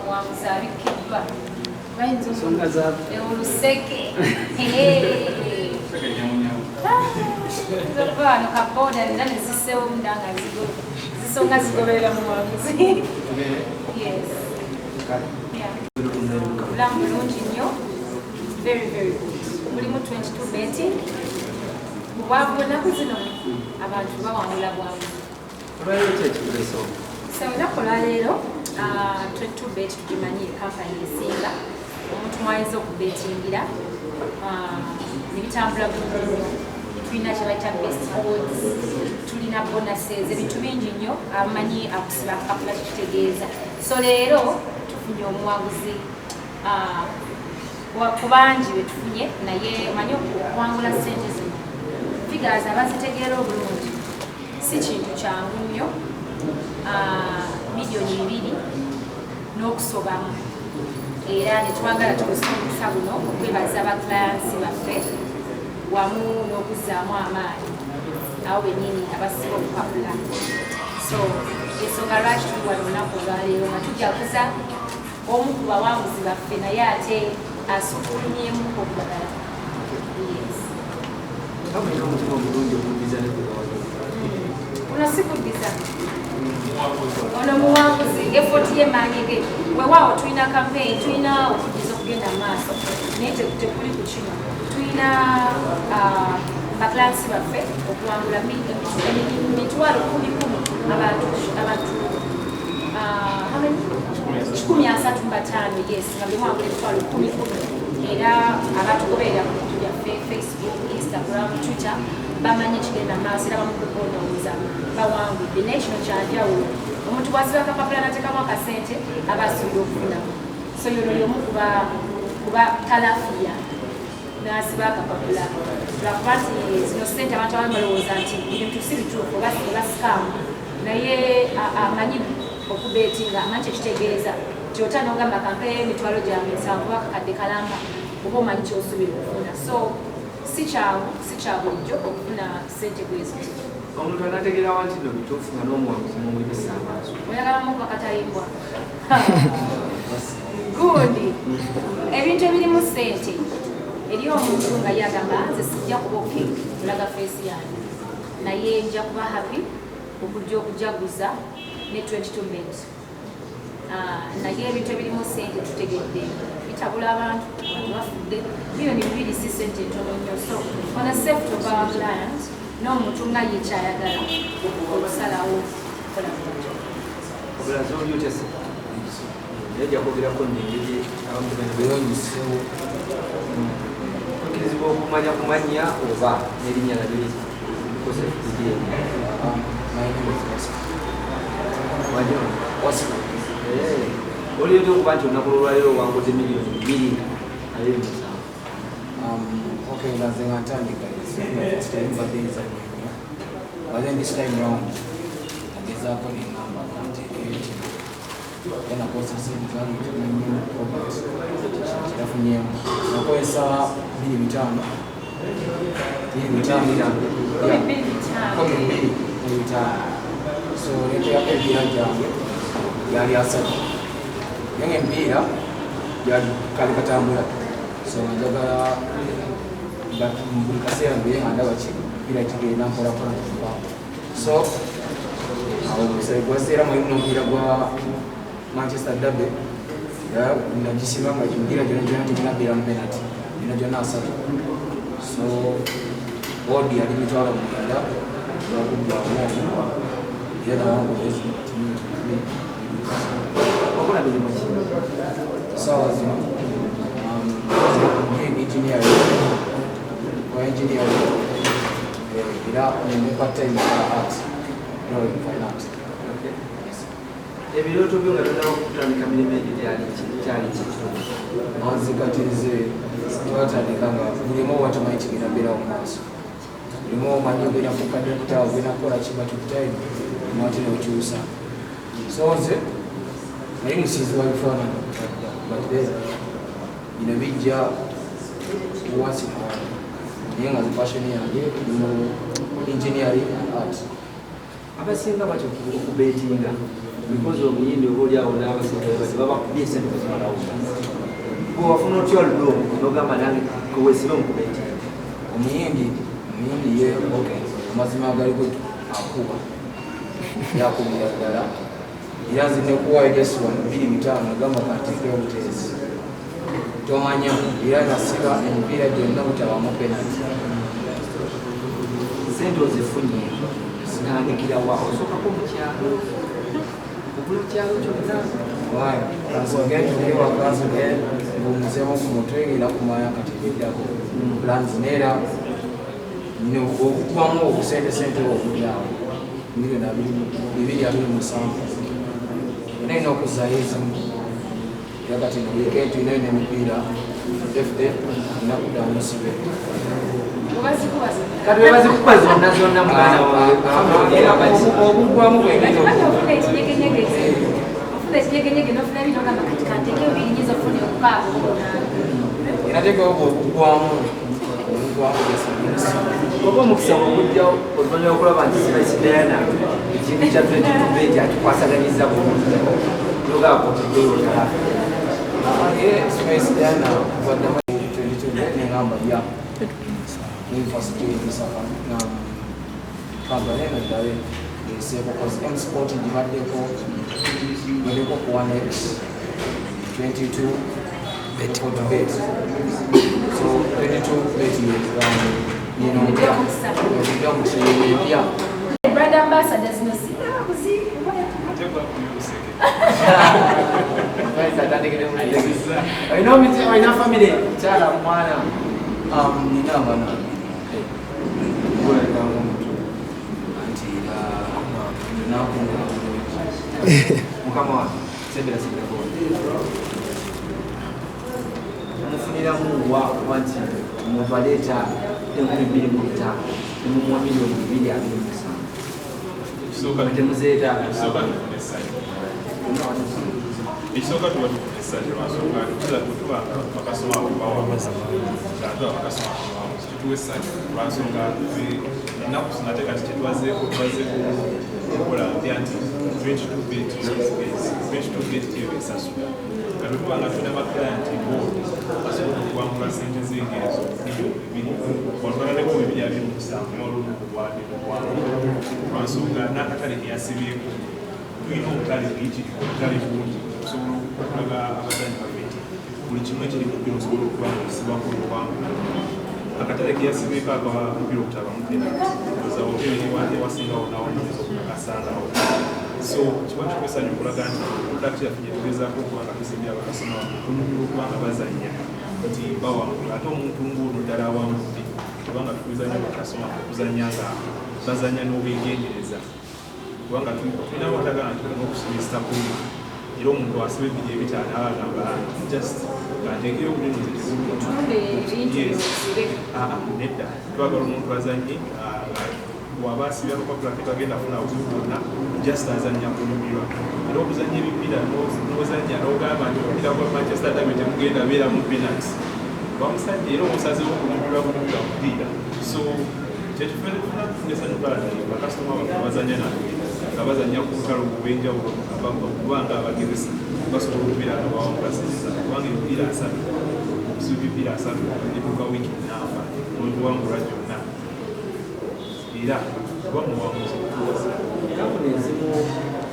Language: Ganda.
Omuwabuzaabikkiddwa oluseke zovano kaboda nina neziseewo mundanga zisonga zigoberera muwanguzi. Obulamu bulungi nnyo, very very good. Mulimu 22 betting. Bwavu ennaku zino abantu bawangula bwangu. So ennaku olwaleero 22 bet tugimanyi kampani esinga omuntu mwayinza okubetingira nebitambula bulungi. Tulina kyebayita best odds, tulina bonuses, ebintu bingi nnyo abamanyi akusiba akapula kitegeeza. So leero tufunye omuwanguzi ku bangi betufunye naye manyi okuwangula ssente zino figures abazitegeera obulungi si kintu kyangu nnyo. Miliyoni 2 n'okusobamu era netwagala tukozesa omukisa guno okwebaza abaclients baffe wamu n'okuzzaamu amaanyi abo bennyini abasiba okupapula. So ensonga lwaki tuli wano olunaku olwaleero nga tujaguza omu ku bawanguzi baffe naye ate asufulumyemu okudagala. Ono si kuddiza ono muwanguzi effort ye maanyi ge. Weewaawo tulina campaign, tulina okuddiza okugenda mu maaso naye tekuli ku kino. Tulina baclients baffe okuwangula emitwalo 10 abantu 135 yes nga bewangula emitwalo 10 era abatugoberera ku bintu byaffe Facebook, Instagram, Twitter bamanyi kigenda maaso era bamukukondowooza bawangudde naye kino kyanjawulo. Omuntu bwasiba akapapula nateekamu akasente aba asuubira okufunamu. So yono y'omu kuba talafiya n'asiba akapapula lwakuba nti zino ssente abantu abamu balowooza nti ebintu si bituufu oba scam naye amanyi okubeetinga amanyi kyekitegeeza nti ota n'ogamba kampeeyo emitwalo gyange 7 oba kakadde kalamba oba omanyi kyosuubira okufuna. So si kya bulijjo okufuna ssente bwezo. Omuntu anategeera wanti no bituufu nga n'omuwanguzi mumuyisa amaaso. Oyagalamu bakatayimbwa. Gundi ebintu ebirimu ssente eri omuntu nga yagamba nze sijja kuba oke olaga feesi yange naye nja kuba happy okujja okujaguza ne 22 bet. Naye ebintu ebirimu ssente tutegedde bitabula abantu bafudde miliyoni 2 si ssente ntono nnyo. So on a safety of our client n'omuntu nga yekyayagala okusalawo kola bulungi. Obulazi oli otese yajja kwogerako nengeri abantu beeyonyiseewo okkirizibwa kumanya oba n'erinnya nalyo likoze oliyete okuba nti olunaku lwolwaleero owanguze miliyoni 2.7. Okay, naze ngantandika isitayimbadeeza but then this time round nagezaako nengamba kanteekeeki era nakozesa emitwalo 2 kitafunyemu nakozesa 2.5 so neteyako ebiira gyange yali 3 naye empiira yali kale katambula so njagala buli kaseera mbiire nga ndaba kipiira kigenda mpolapola nkuba. So awo omusayi gwaseera mulimu n'omupiira gwa Manchester Derby era nagisiba nga emipiira gyona tegina beera mu penalty gyona 3. So odi yali mitwalo 9 lwakuggwamu era nawangulezi okola mirimu ki sawa zino engineering era ne part-time art drawing finance. Ebirooto byo nga tolaba kutandika mirimu egyo kyali nzikatirize twatandika nga bulimu watamanyi kigenda mbeera mu maaso bulimu omanyi ogenda kukadde kutaawo ogenda kukola kiba tukitime mwate n'okyusa. So nze naye musiizi wa bifaananyi but then bino bijja once in a while naye nga passion yange mu engineering and art. abasinga batyo okubeetinga because omuyindi oba oliawo n'abasajja babakubye esente ezimalawo wafuna otya olulo nogamba nange kowesibe omukubeti omuyindi ye amazima agaliko akuba yakubira ddala era nze nekuwayo jasiwa 25 nagamba kanteekeo buteezi tomanya era nasiba emipiira gyonna butabamu penalty sente ozifunye zitandikirawa osookako mukyalo okula kyalo kyonna kansogentuliwakasoge ng'omuzemo ku mutwe ngenda kumanya kateereddako plans neera okukubamu obusente okulyawo miliyoni 227 era ina okuzayo ezimu era kati weekend inayo n'emipiira fa inakuddamu musibe kati webazikuba zonna mwana obugwamu era tekewo obugwamu oba omukisa ogujjawo oluvannyuma okulaba nti sibasidayana ekintu kya 22 akikwasaganyiza bulungi nogaakoteddeolotala sibasidayana kubaddemu 22 nengamba ya university kampala eno ddala eseeko cause msport gibaddeko ku 1x 22 bet so 22 bet yeepya brand ambassadors no sina kuzibu olina famire kyala mwana nina abana mukama wange sembera sembera mufuniramu wa nti omuntu aleeta 225 nemumuwa miliyoni 227 temuzeeta ekisooka tuba tukozesa lwansonga tutera tutuba bakasoma kituwa essanyu lwansonga ennaku sinate kati tetwazeeko ekola ntya nti 22 bet eyo esasula kati tubanga tulina baklayanti board basobola okuwangula sente zengeezo olwagaleko 227 lwansonga n'akatale keyasibyeko tulina obutale buyitirivu obutale bungi okusobola okulaga abazanyi baffe nti buli kimu ekiri mu mpira osobola okubangulisibwako oluwangu akatale keyasibyeko akampira okutabamu penalty oza ewasingawo nawonyeza okukakasangawo so kiba kikwesanyu okulaga nti product yaffe gyetugezaako okubanga tusimbye abakasoma tunubira okubanga bazanya nti bawangula ate omuntu ng'ono ddala awangudde kubanga tukuzanya bakasoma okuzanya nga bazanya n'obwegendereza kubanga tulina watagana nti tulina okusomesa kuli era omuntu asiba ebiri ebitaano abagamba just kanteekeyo obulinzi nedda twagala omuntu azanye waba asibya lupapula tekagenda afuna buzibu bwonna just azanya kunyumirwa era okuzanya ebipiira nozanya nogamba nti omupiira gwa manchester derby temugenda beeramu penalty wamusajja era omusazewo okunyumirwa mupiira so kyekifuna tufunesanyu kalati bakasitoma baffe bazanya nabwe nga bazanya ku lutalo olw'enjawulo kubanga abagezesa basobola okubeera nga bawangulasiza kubanga emipiira 3 okusiba emipiira 3 etuuka wiiki naafa n'ogiwangula gyonna era kuba muwanguzi